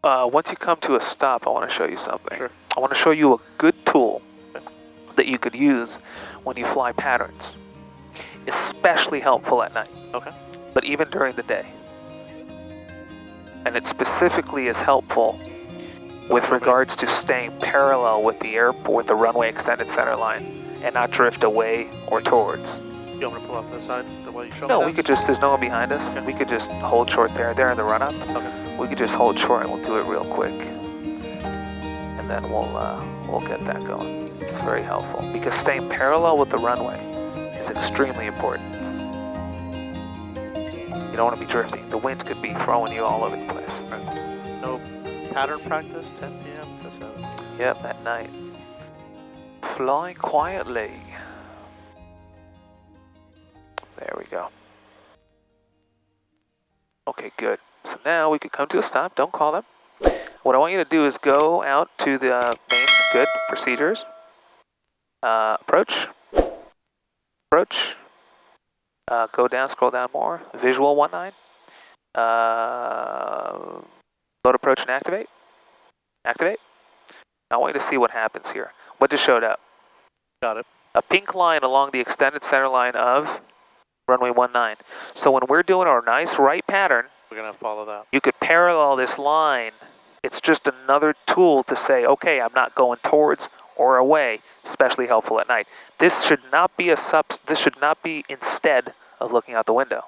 Once you come to a stop, I want to show you something. Sure. I want to show you a good tool that you could use when you fly patterns. Especially helpful at night. Okay. But even during the day. And it specifically is helpful with regards to staying parallel with the with the runway extended center line and not drift away or towards. You want me to pull off to the side the way you showed me? No, we could just, there's no one behind us. Okay. We could just hold short there in the run-up. Okay. We could just hold short and we'll do it real quick. And then we'll get that going. It's very helpful because staying parallel with the runway is extremely important. You don't want to be drifting. The wind could be throwing you all over the place. Right. No pattern practice, 10 p.m. to 7? Yep, at night. Fly quietly. There we go. Okay, good. So now we could come to a stop. Don't call them. What I want you to do is go out to the main, good, procedures. Approach. Approach. Go down, scroll down more. Visual 19. Load approach and activate. Activate. I want you to see what happens here. What just showed up? Got it. A pink line along the extended center line of runway 19. So when we're doing our nice right pattern, We're going to follow that. you could parallel this line. It's just another tool to say, okay, I'm not going towards or away, especially helpful at night. This should not be this should not be instead of looking out the window.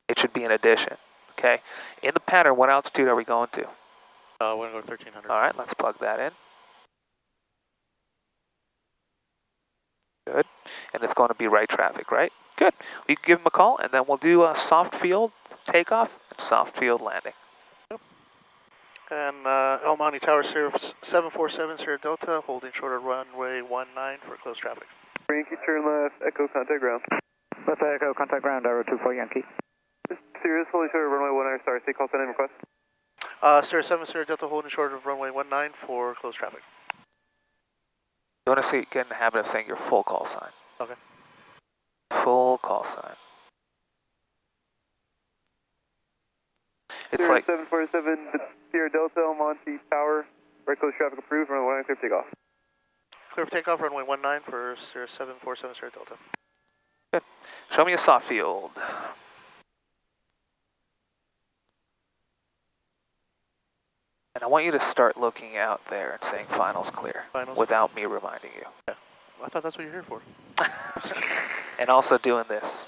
It should be in addition, okay? In the pattern, what altitude are we going to? We're going to go 1300. All right, let's plug that in. Good, and it's going to be right traffic, right? Good, we can give them a call and then we'll do a soft field takeoff and soft field landing. And El Monte Tower, Sierra 747, Sierra Delta, holding short of runway 19 for close traffic. Yankee, turn left, Echo, contact ground. Left Echo, contact ground, Arrow 24 Yankee. Sirius, holding short of runway 19, sorry, stay call, send in request. Sierra 7, Sierra Delta, holding short of runway 19 for close traffic. You want to get in the habit of saying your full call sign. Okay. Full call sign. It's Sierra like 747, Sierra Delta, El Monte Tower, right close traffic approved, runway 19, clear for takeoff. Clear for takeoff, runway 19 for Sierra 747, Sierra Delta. good. Show me a soft field. And I want you to start looking out there and saying finals clear Finals. without me reminding you. Yeah. I thought that's what you're here for. And also doing this.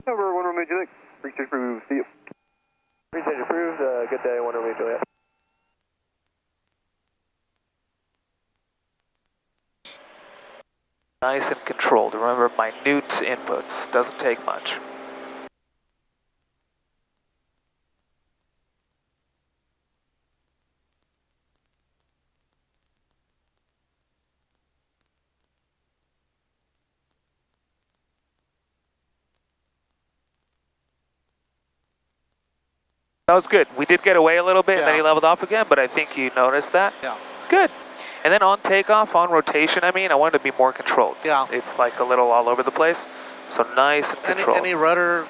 Number 1 Romeo Juliet, research approved, see you. Research approved, good day, 1 Romeo Juliet. Nice and controlled. Remember, minute inputs. Doesn't take much. That was good. We did get away a little bit, and then he leveled off again, but I think you noticed that. Yeah. Good. And then on takeoff, on rotation, I wanted to be more controlled. Yeah. It's like a little all over the place. So nice and controlled. Any rudder,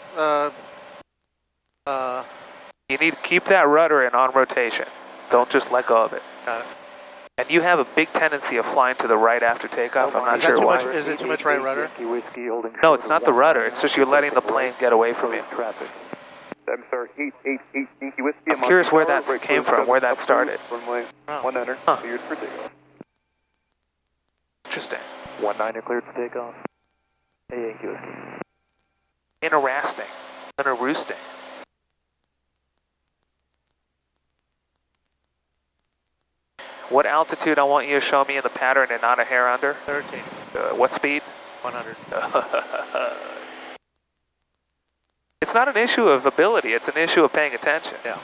You need to keep that rudder in on rotation. Don't just let go of it. Got it. And you have a big tendency of flying to the right after takeoff. I'm not sure why. Is it too much right rudder? No, it's not the rudder. It's just you're letting the plane get away from you. I'm sorry, 888 Yankee Whiskey. I'm curious where that came from, where that started. Runway 19, Huh. cleared for takeoff. Interesting. 19 cleared for takeoff. Hey, Yankee Whiskey. Interesting. Roosting. What altitude I want you to show me in the pattern and not a hair under? 13. What speed? 100. It's not an issue of ability, it's an issue of paying attention. Yeah.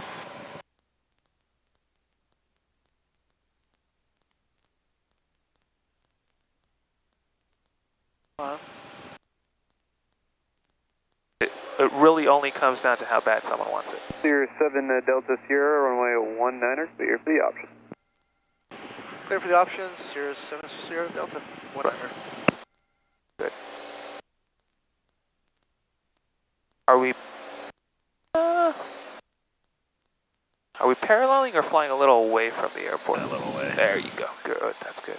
It really only comes down to how bad someone wants it. Sierra 7 Delta Sierra, runway 19, clear for the option. Clear for the options, Sierra 7 Sierra Delta, 100. Good. Are we... Are we paralleling or flying a little away from the airport? A little away. There you go. Good. That's good.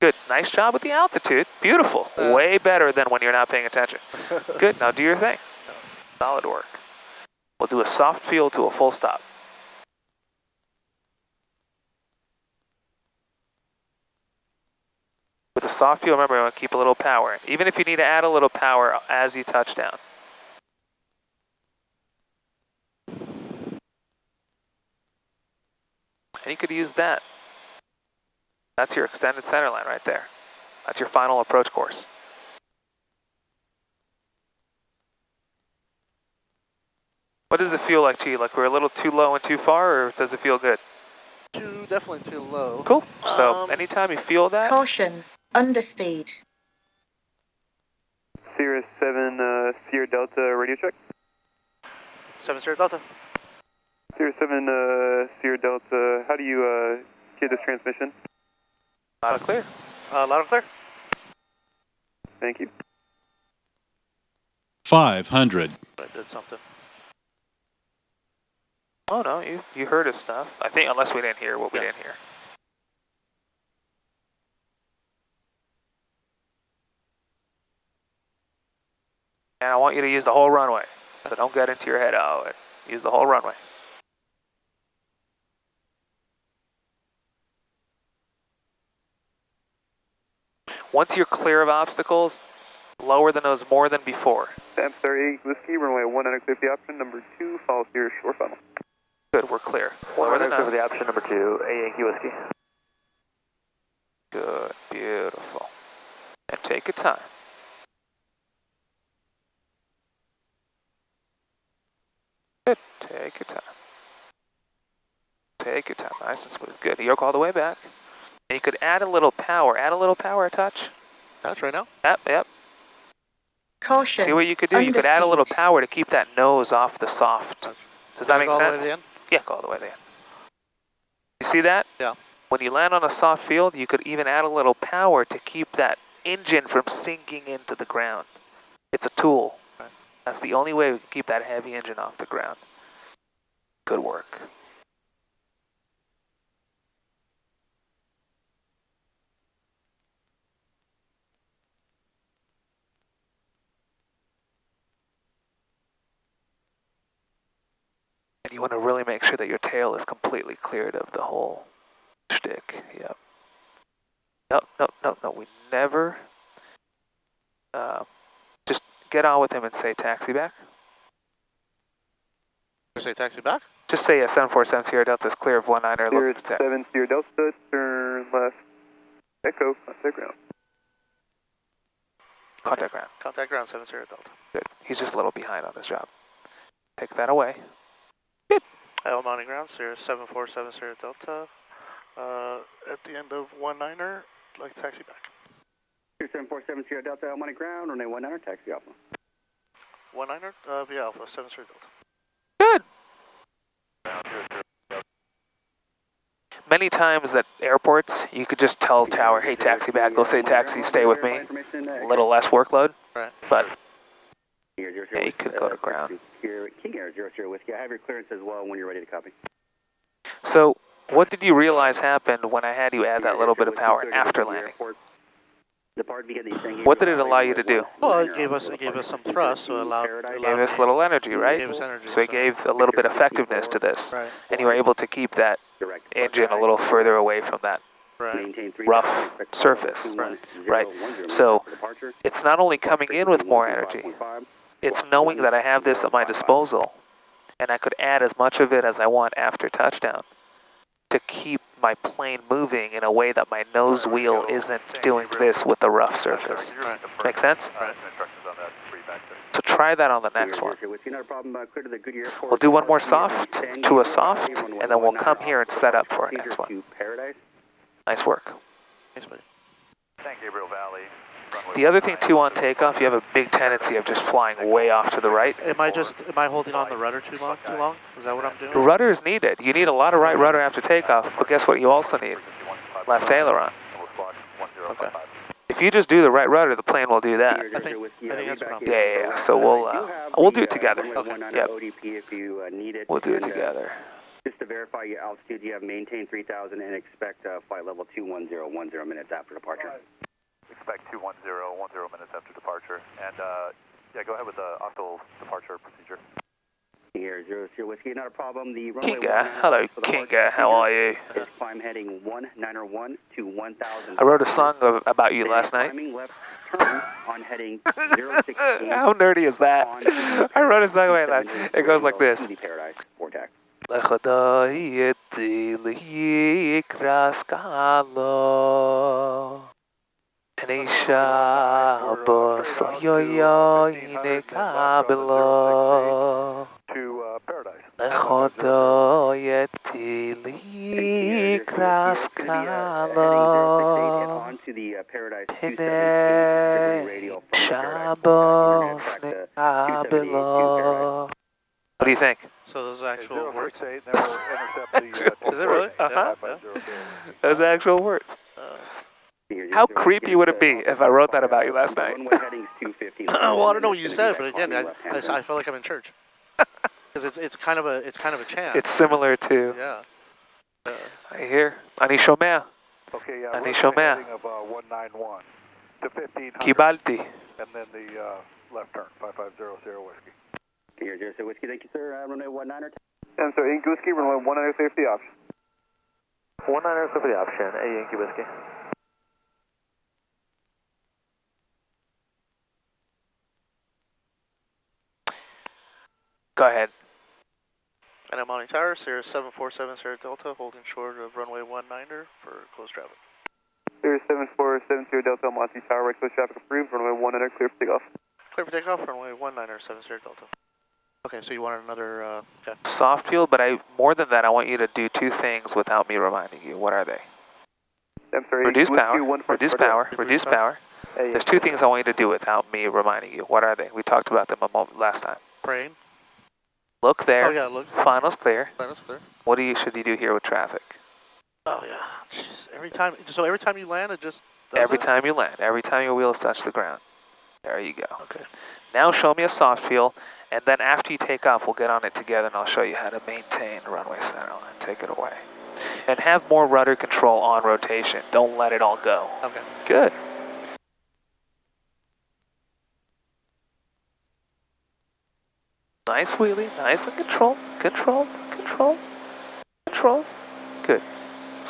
Good. Nice job with the altitude. Beautiful. Way better than when you're not paying attention. Good. Now do your thing. Solid work. We'll do a soft field to a full stop. With a soft field, remember, you want to keep a little power. Even if you need to add a little power as you touch down. And you could use that. That's your extended center line right there. That's your final approach course. What does it feel like to you? Like we're a little too low and too far, or does it feel good? Definitely too low. Cool. So anytime you feel that. Caution, underspeed. Sierra 7, Sierra Delta, radio check. 7 Sierra Delta. Sierra 7, Sierra Delta, how do you get this transmission? Loud and clear. Loud and clear. Thank you. 500. I did something. Oh no, you heard his stuff. I think unless we didn't hear what we didn't hear. And I want you to use the whole runway. So don't get into your head out. Use the whole runway. Once you're clear of obstacles, lower the nose more than before. Amstar 8 Whiskey, runway 150 option, number 2, follows your shore funnel. Good, we're clear. Lower the nose. the option number 2, A Yankee Whiskey. Good, beautiful. And take your time. Good, take your time. Take your time, nice and smooth. Good, yoke all the way back. And you could add a little power a touch. Touch right now? Yep. Caution, See what you could do? You could add a little power to keep that nose off the soft. Does that make sense? Yeah, go all the way there. You see that? Yeah. When you land on a soft field, you could even add a little power to keep that engine from sinking into the ground. It's a tool. Right. That's the only way we can keep that heavy engine off the ground. Good work. And you want to really make sure that your tail is completely cleared of the whole shtick. Yep. No. We never. Just get on with him and say taxi back. Say taxi back? Just say 747 Sierra Delta is clear of 19er. Sierra 7 Sierra Delta, turn left. Echo, contact ground. Contact ground. Contact ground, 7 Sierra Delta. Good. He's just a little behind on his job. Take that away. L mounting ground, Sierra 747 Sierra Delta. At the end of 19er, I'd like to taxi back. Sierra 747 Sierra Delta, L mounting ground, runway 19er, taxi alpha. 19er, via Alpha, 7 Sierra Delta. Good. Many times at airports, you could just tell tower, hey, taxi back. They'll say, taxi, stay with me. A little less workload. Right. But yeah, you could go to ground. King Air 00 Whiskey, I have your clearance as well when you're ready to copy. So what did you realize happened when I had you add that little bit of power after landing? What did it allow you to do? Well, it gave us some thrust, so It gave us a little energy, right? Gave us energy, So it gave a little bit of effectiveness to this. Right. And you were able to keep that engine a little further away from that rough surface. Right. So it's not only coming in with more energy, it's knowing that I have this at my disposal and I could add as much of it as I want after touchdown to keep my plane moving in a way that my nose wheel isn't doing this with a rough surface. Make sense? So try that on the next one. We'll do one more soft to a soft, and then we'll come here and set up for our next one. Nice work. Thanks, buddy. Thank Gabriel Valley. The other thing too on takeoff, you have a big tendency of just flying way off to the right. Am I holding on the rudder too long? Is that what I'm doing? Rudder is needed. You need a lot of right rudder after takeoff, but guess what you also need? Left aileron. Okay. If you just do the right rudder, the plane will do that. I think that's what I'm doing. Yeah. So we'll do it together. Okay. Yep. We'll do it together. Just to verify your altitude, you have maintained 3,000 and expect flight level 210 minutes after departure. Expect 210 minutes after departure. And yeah, go ahead with the octal departure procedure. Here, 0 Whiskey, not a problem. The runway Kinga, hello Kinga, how are you? is climb heading 191 to 1,000. I wrote a song about you last night. Climbing left turn on heading 016. How nerdy is that? I wrote a song about that. It goes like this. The Paradise Vortex. لخدايتي ليكراس كالو أني شاب صيويني كابلو To Paradise. لخدايتي ليكراس كالو On to the Paradise أني 278 شاب صيويني كابلو. What do you think? So those actual words. 068, then we'll intercept the... Is it really? Uh-huh. Yeah. Those are actual words. How creepy would it be if I wrote that about you last night? Well, I don't know what you said, but again, I feel like I'm in church. Because it's kind of a chant. It's similar to. Yeah. I hear. Ani shomea. Okay, yeah, Ani runway shomea. heading of 191 to 1500. Kibalti. And then the left turn, 5500 Whiskey. Here, 0 Whiskey, thank you, sir. Runway 19. I'm sorry, Yankee Whiskey, runway 19 clear for the option. 19 clear for the option, A Yankee Whiskey. Go ahead. And I'm Monty Tower, Sierra 747 Sierra Delta, holding short of runway 19er for close traffic. There's 7470 Delta, Monty Tower, right close traffic approved, runway 19 clear for takeoff. Clear for takeoff, runway 19er 7 Sierra Delta. Okay, so you wanted another, okay. Soft fuel, but more than that, I want you to do two things without me reminding you. What are they? I'm sorry, Reduce Whiskey, power, 1 reduce power, reduce power. There's two things I want you to do without me reminding you. What are they? We talked about them last time. Praying. Look there. Oh yeah, look. Final's clear. Final's clear. What should you do here with traffic? Oh yeah. Jeez. Every time you land, it just does Every it? time you land, every time your wheels touch the ground. There you go. Okay. Now show me a soft fuel, and then after you take off, we'll get on it together, and I'll show you how to maintain runway center line. Take it away. And have more rudder control on rotation. Don't let it all go. Okay. Good. Nice wheelie, nice and controlled, controlled, controlled, controlled. Good.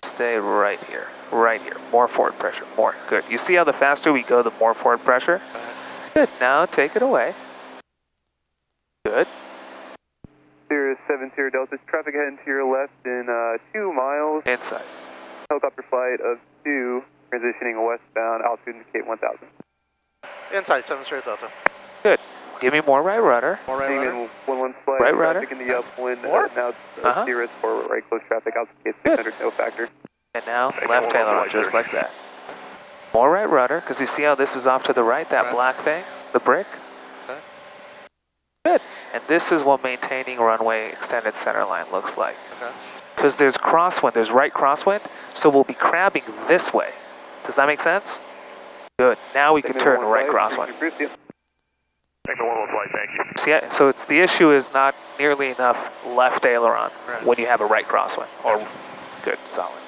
Stay right here, right here. More forward pressure, more. Good. You see how the faster we go, the more forward pressure? Good. Now take it away. Good. Sierra 70 Delta, traffic heading to your left in 2 miles. Inside. Helicopter flight of 2, transitioning westbound, altitude indicate 1000. Inside 7 Sierra Delta. Good. Give me more right rudder. More right rudder. 11 flight, Right rudder. traffic in the upwind, More? now Sierra for right close traffic, altitude 600, no factor. And now left aileron, just like that. More right rudder, because you see how this is off to the right, that black thing, the brick? Okay. Good. And this is what maintaining runway extended center line looks like. Okay. Because there's crosswind, there's right crosswind, so we'll be crabbing this way. Does that make sense? Good. Now we can turn right crosswind. Take the 11 flight, thank you. See, so it's the issue is not nearly enough left aileron Right. when you have a right crosswind. Or good, solid.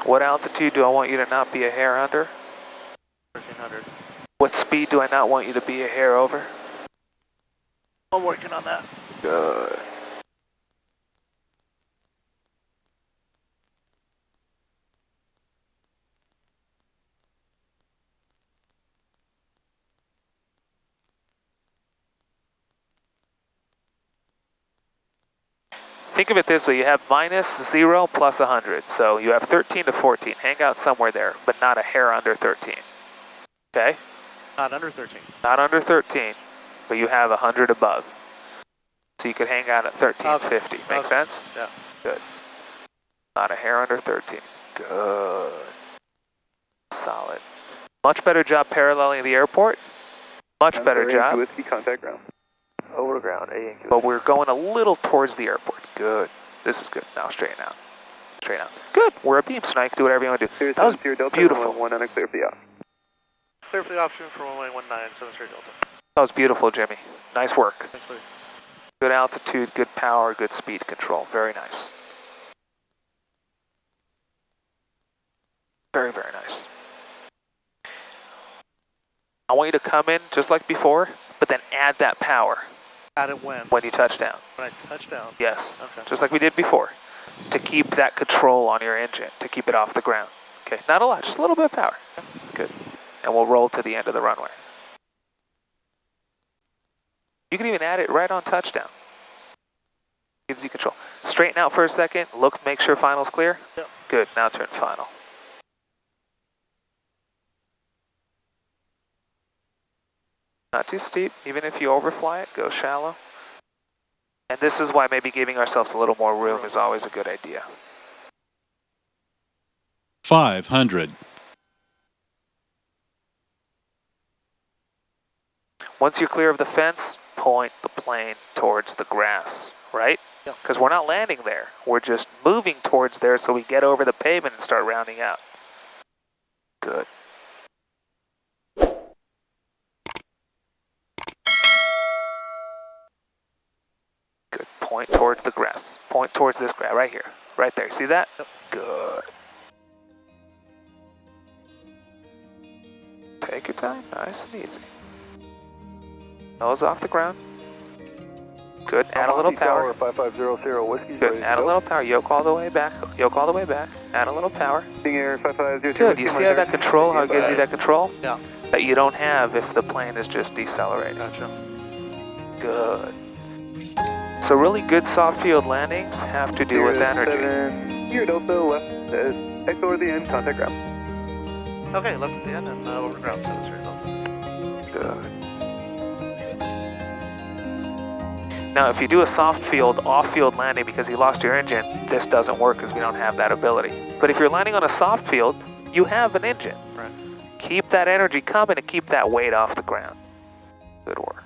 What altitude do I want you to not be a hair under? 1300. What speed do I not want you to be a hair over? I'm working on that. Good. Think of it this way, you have -0 plus 100, so you have 13 to 14. Hang out somewhere there, but not a hair under 13. Okay? Not under 13. Not under 13, but you have 100 above. So you could hang out at 1350. Make sense? Yeah. Good. Not a hair under 13. Good. Solid. Much better job paralleling the airport. Much better job. Whiskey, contact ground. Over to ground, A Yankee. But we're going a little towards the airport. Good. This is good. Now straighten out. Straighten out. Good. We're a beam, so now you can do whatever you want to do. That was beautiful. 19 clear for the off. Clear for the option for runway 19, 7 Sierra Delta. That was beautiful, Jimmy. Nice work. Thanks, buddy. Good altitude, good power, good speed control. Very nice. Very, very nice. I want you to come in just like before, but then add that power. Add it when? When you touch down. When I touch down? Yes. Okay. Just like we did before. To keep that control on your engine, to keep it off the ground. Okay, not a lot, just a little bit of power. Good. And we'll roll to the end of the runway. You can even add it right on touchdown. Gives you control. Straighten out for a second, look, make sure final's clear. Yep. Good, now turn final. Not too steep, even if you overfly it, go shallow. And this is why maybe giving ourselves a little more room is always a good idea. 500. Once you're clear of the fence, point the plane towards the grass, right? Yep. Because we're not landing there. We're just moving towards there so we get over the pavement and start rounding out. Good. Good. Point towards the grass. Point towards this grass, right here. Right there. See that? Yep. Good. Take your time. Nice and easy. Nose off the ground. Good. Add a little power. 5500 whiskey. Good. Add a little power. Yoke all the way back. Yoke all the way back. Add a little power. Air 5500. Good. You see how that control, how it gives you that control? Yeah. That you don't have if the plane is just decelerating. Gotcha. Good. So really good soft field landings have to do with energy. 7 Sierra Delta left. X over the end. Contact ground. Okay, left at the end and over ground 7 Sierra Delta. Good. Now, if you do a soft field, off-field landing because you lost your engine, this doesn't work because we don't have that ability. But if you're landing on a soft field, you have an engine. Right. Keep that energy coming and keep that weight off the ground. Good work.